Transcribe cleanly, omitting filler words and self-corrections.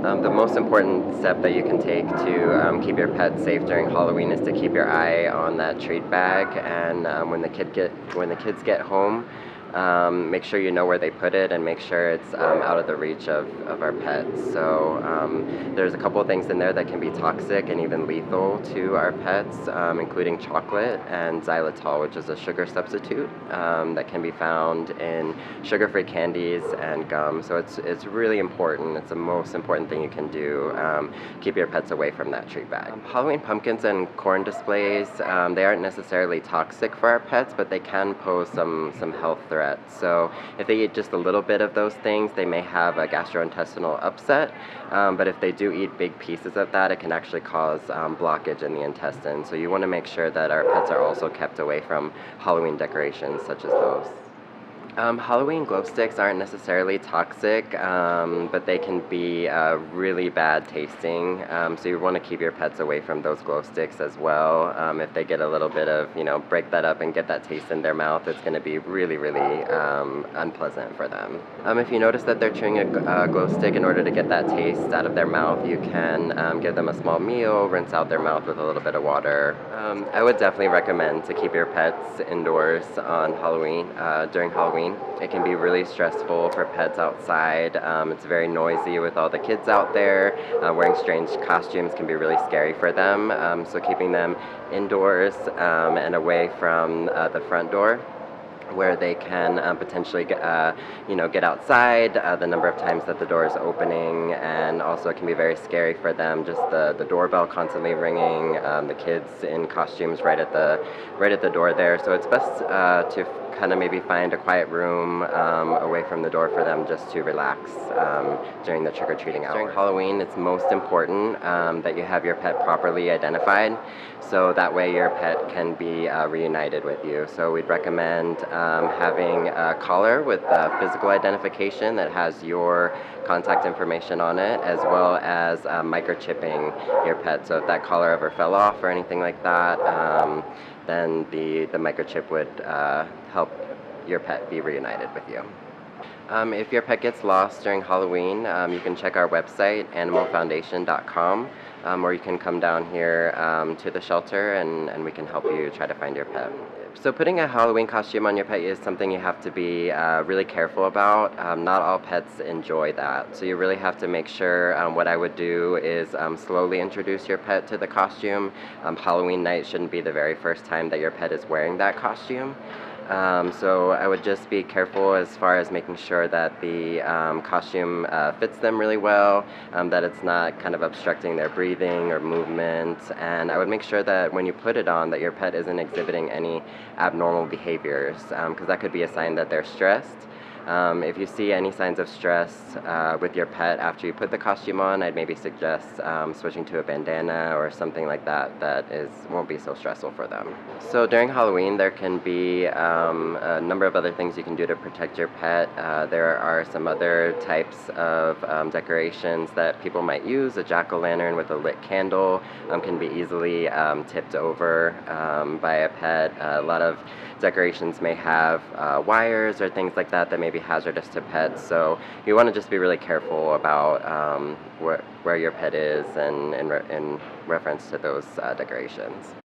The most important step that you can take to keep your pet safe during Halloween is to keep your eye on that treat bag, and when the kids get home, make sure you know where they put it and make sure it's out of the reach of our pets. So there's a couple of things in there that can be toxic and even lethal to our pets, including chocolate and xylitol, which is a sugar substitute that can be found in sugar-free candies and gum. So it's really important. It's the most important thing you can do. Keep your pets away from that treat bag. Halloween pumpkins and corn displays, they aren't necessarily toxic for our pets, but they can pose some health threats. So if they eat just a little bit of those things, they may have a gastrointestinal upset. But if they do eat big pieces of that, it can actually cause blockage in the intestine. So you want to make sure that our pets are also kept away from Halloween decorations such as those. Halloween glow sticks aren't necessarily toxic, but they can be really bad tasting. So you want to keep your pets away from those glow sticks as well. If they get a little bit of, break that up and get that taste in their mouth, it's going to be really, really unpleasant for them. If you notice that they're chewing a glow stick, in order to get that taste out of their mouth, you can give them a small meal, rinse out their mouth with a little bit of water. I would definitely recommend to keep your pets indoors on Halloween, during Halloween. It can be really stressful for pets outside. It's very noisy with all the kids out there. Wearing strange costumes can be really scary for them. So keeping them indoors and away from the front door, where they can potentially get outside, the number of times that the door is opening, and also it can be very scary for them, just the doorbell constantly ringing, the kids in costumes right at the door there. So it's best to kind of maybe find a quiet room away from the door for them just to relax during the trick-or-treating hour. During Halloween, it's most important that you have your pet properly identified, so that way your pet can be reunited with you. So we'd recommend having a collar with physical identification that has your contact information on it, as well as microchipping your pet. So if that collar ever fell off or anything like that, then the microchip would help your pet be reunited with you. If your pet gets lost during Halloween, you can check our website, animalfoundation.com, or you can come down here to the shelter and we can help you try to find your pet. So putting a Halloween costume on your pet is something you have to be really careful about. Not all pets enjoy that. So you really have to make sure, what I would do is slowly introduce your pet to the costume. Halloween night shouldn't be the very first time that your pet is wearing that costume. So I would just be careful as far as making sure that the costume fits them really well, that it's not kind of obstructing their breathing or movement, and I would make sure that when you put it on that your pet isn't exhibiting any abnormal behaviors, because that could be a sign that they're stressed. If you see any signs of stress with your pet after you put the costume on, I'd maybe suggest switching to a bandana or something like that won't be so stressful for them. So during Halloween, there can be a number of other things you can do to protect your pet. There are some other types of decorations that people might use. A jack-o'-lantern with a lit candle can be easily tipped over by a pet. A lot of decorations may have wires or things like that may be hazardous to pets, so you want to just be really careful about where your pet is and in reference to those decorations.